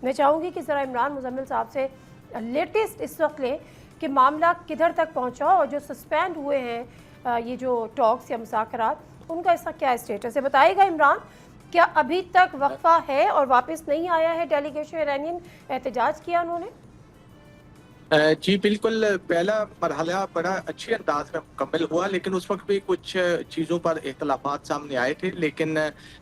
میں چاہوں گی کہ ذرا عمران مزمل صاحب سے لیٹسٹ اس وقت لیں کہ معاملہ کدھر تک پہنچا اور جو سسپینڈ ہوئے ہیں یہ جو ٹاکس یا مذاکرات ان کا اس کا کیا اسٹیٹس ہے، بتائے گا عمران؟ کیا ابھی تک وقفہ ہے اور واپس نہیں آیا ہے ڈیلیگیشن ایرانین؟ احتجاج کیا انہوں نے؟ جی بالکل، پہلا مرحلہ بڑا اچھے انداز میں مکمل ہوا، لیکن اس وقت بھی کچھ چیزوں پر اختلافات سامنے آئے تھے، لیکن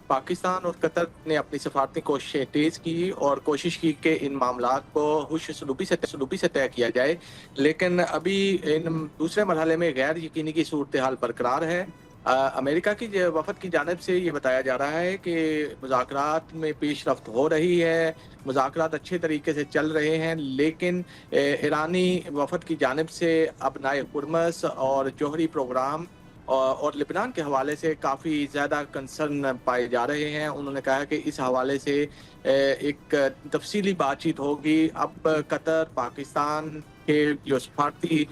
پاکستان اور قطر نے اپنی سفارتی کوششیں تیز کی اور کوشش کی کہ ان معاملات کو ہوش سلوکی سے طے کیا جائے، لیکن ابھی ان دوسرے مرحلے میں غیر یقینی کی صورتحال برقرار ہے۔ امریکہ کی وفد کی جانب سے یہ بتایا جا رہا ہے کہ مذاکرات میں پیش رفت ہو رہی ہے، مذاکرات اچھے طریقے سے چل رہے ہیں، لیکن ایرانی وفد کی جانب سے ابنائے ہرمز اور جوہری پروگرام اور لبنان کے حوالے سے کافی زیادہ کنسرن پائے جا رہے ہیں۔ انہوں نے کہا کہ اس حوالے سے ایک تفصیلی بات چیت ہوگی۔ اب قطر، پاکستان کے جو سفارتی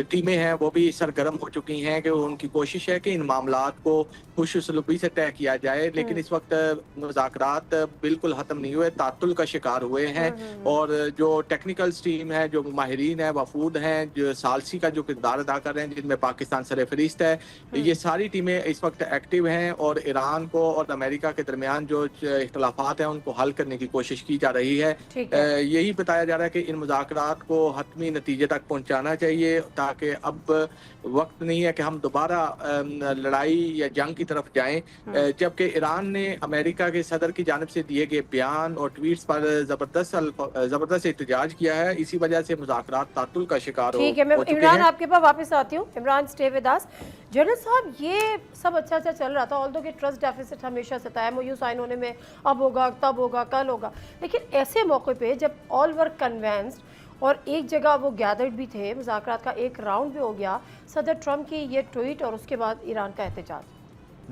ٹیمیں ہیں وہ بھی سرگرم ہو چکی ہیں کہ ان کی کوشش ہے کہ ان معاملات کو خوش سلوکی سے طے کیا جائے، لیکن اس وقت مذاکرات بالکل ختم نہیں ہوئے، تعطل کا شکار ہوئے ہیں، اور جو ٹیکنیکل ٹیم ہے، جو ماہرین ہیں، وفود ہیں، جو ثالثی کا جو کردار ادا کر رہے ہیں جن میں پاکستان سر فہرست ہے، یہ ساری ٹیمیں اس وقت ایکٹیو ہیں اور ایران کو اور امریکہ کے درمیان جو اختلافات ہیں ان کو حل کرنے کی کوشش کی جا رہی ہے۔ یہی بتایا جا رہا ہے کہ ان مذاکرات کو حتمی نتیجے تک پہنچانا چاہیے، تاکہ اب وقت نہیں ہے کہ ہم دوبارہ لڑائی یا جنگ کی طرف جائیں، جبکہ ایران نے امریکہ کے صدر کی جانب سے دیے گئے بیان اور ٹویٹس پر زبردست احتجاج کیا ہے، اسی وجہ سے مذاکرات تعطل کا شکار ہو چکے ہیں۔ ٹھیک ہے، میں عمران آپ کے پاس واپس آتی ہوں۔ Imran stay with us. General صاحب، یہ سب اچھا چل رہا تھا، آلدو کہ ٹرسٹ ڈیفیسٹ ہمیشہ سے تھا، MOU سائن ہونے میں اب ہوگا، تب ہوگا، کل ہوگا، لیکن ایسے موقع پہ جب آل ور کنونسڈ اور ایک جگہ وہ گیدرڈ بھی تھے، مذاکرات کا ایک راؤنڈ بھی ہو گیا، صدر ٹرمپ کی یہ ٹویٹ اور اس کے بعد ایران کا احتجاج۔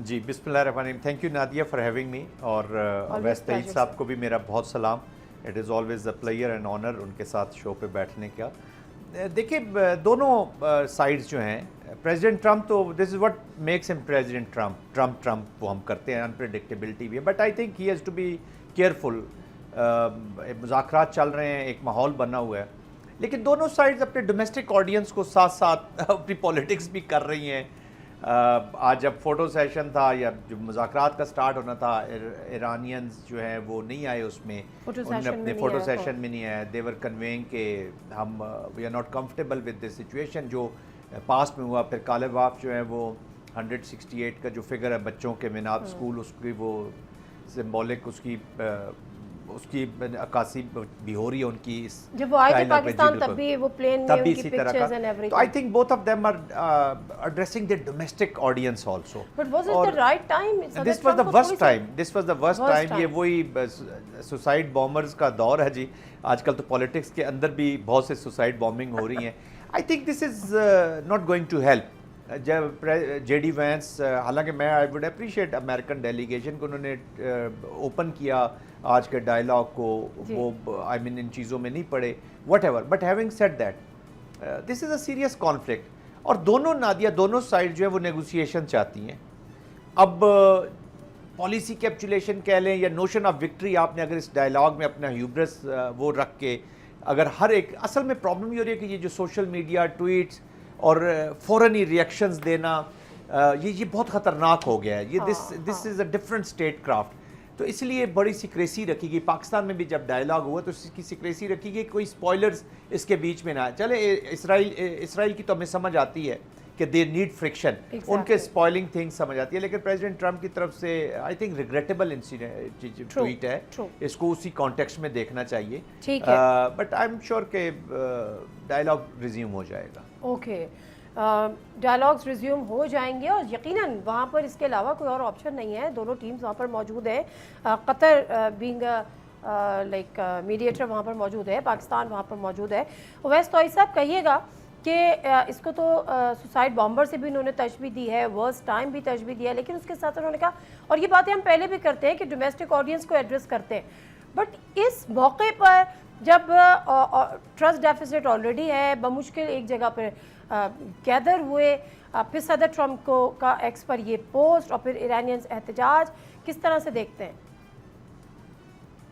جی بسم اللہ الرحمن الرحیم۔ Thank you Nadia for having me, اور اویس طیب صاحب کو بھی میرا بہت سلام۔ It is always a pleasure and honour ان کے ساتھ شو پہ بیٹھنے کا۔ دیکھیے دونوں سائڈز جو ہیں، پریزیڈنٹ ٹرمپ تو دس از واٹ میکس ہم پریزیڈنٹ ٹرمپ وہ ہم کرتے ہیں، انپریڈکٹیبلٹی بھی ہے، but I think he has to be careful. مذاکرات چل رہے ہیں، ایک ماحول بنا ہوا ہے، لیکن دونوں سائڈز اپنے ڈومیسٹک آڈینس کو ساتھ ساتھ اپنی پولیٹکس بھی کر رہی ہیں۔ آج جب فوٹو سیشن تھا یا جو مذاکرات کا سٹارٹ ہونا تھا، ایرانینز جو ہیں وہ نہیں آئے، اس میں انہوں نے اپنے فوٹو سیشن میں نہیں آئے، دے ور کنویئنگ کہ ہم we are not comfortable with this situation جو پاسٹ میں ہوا۔ پھر کالے باف جو ہیں وہ 168 کا جو فگر ہے بچوں کے میناب اسکول، اس کی وہ سمبولک اس کی عکاسی بھی ہو رہی ہے ان کی، جب وہ آئے تھے پاکستان تب بھی وہ پلین میں ان کی پکچرز اینڈ ایوری تھنگ۔ تو I think both of them are addressing the domestic audience also. But was it the right time? This was the worst time. یہ وہی سوسائڈ بامرز کا دور ہے جی، آج کل تو پولیٹکس کے اندر بھی بہت سے سوسائڈ بامبنگ ہو رہی ہیں۔ I think this is not going to help. جب جے ڈی وینس، حالانکہ میں I would appreciate American delegation کو، انہوں نے اوپن کیا آج کے ڈائلاگ کو، وہ آئی مین ان چیزوں میں نہیں پڑے، what ever, but having said that this is a serious conflict, اور دونوں نادیہ دونوں سائڈ جو ہے وہ نیگوسیشن چاہتی ہیں۔ اب پالیسی کیپچولیشن کہہ لیں یا نوشن آف وکٹری، آپ نے اگر اس ڈائلاگ میں اپنا ہیوبرس وہ رکھ کے اگر ہر ایک، اصل میں پرابلم یہ ہو رہی ہے کہ یہ جو سوشل میڈیا ٹویٹس اور فوراً ہی ریئیکشنز دینا، یہ بہت خطرناک ہو گیا ہے۔ یہ دس از اے ڈفرنٹ اسٹیٹ کرافٹ، تو اس لیے بڑی سیکریسی رکھی گئی۔ پاکستان میں بھی جب ڈائلاگ ہوا تو اس کی سیکریسی رکھی گئی، کوئی سپوائلرز اس کے بیچ میں نہ آئے۔ چلے اسرائیل کی تو ہمیں سمجھ آتی ہے کہ دے نیڈ فرکشن، ان کے سپوائلنگ تھنگ سمجھ آتی ہے، لیکن پریزیڈنٹ ٹرمپ کی طرف سے آئی تھنک ریگریٹیبل ٹویٹ ہے، اس کو اسی کانٹیکسٹ میں دیکھنا چاہیے، بٹ آئی ایم شیور کہ ڈائلاگ ریزیوم ہو جائے گا۔ اوکے، ڈائلاگز ریزیوم ہو جائیں گے، اور یقیناً وہاں پر اس کے علاوہ کوئی اور آپشن نہیں ہے، دونوں ٹیمز وہاں پر موجود ہیں، قطر بینگ لائک میڈیٹر وہاں پر موجود ہے، پاکستان وہاں پر موجود ہے۔ اویس طیب صاحب کہیے گا کہ اس کو تو سوسائڈ بامبر سے بھی انہوں نے تشبیہ دی ہے، ورسٹ ٹائم بھی تشبیہ دیا ہے، لیکن اس کے ساتھ انہوں نے کہا، اور یہ باتیں ہم پہلے بھی کرتے ہیں کہ ڈومیسٹک آڈینس کو ایڈریس کرتے ہیں، بٹ اس موقع پر جب ٹرسٹ ڈیفیسٹ آلریڈی ہے، بمشکل ایک جگہ پر گیدر ہوئے، پھر صدر ٹرمپ کا ایکس پر یہ پوسٹ، اور پھر ایرانینز احتجاج، کس طرح سے دیکھتے ہیں؟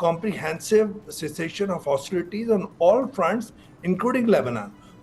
comprehensive cessation of hostilities on all fronts including Lebanon।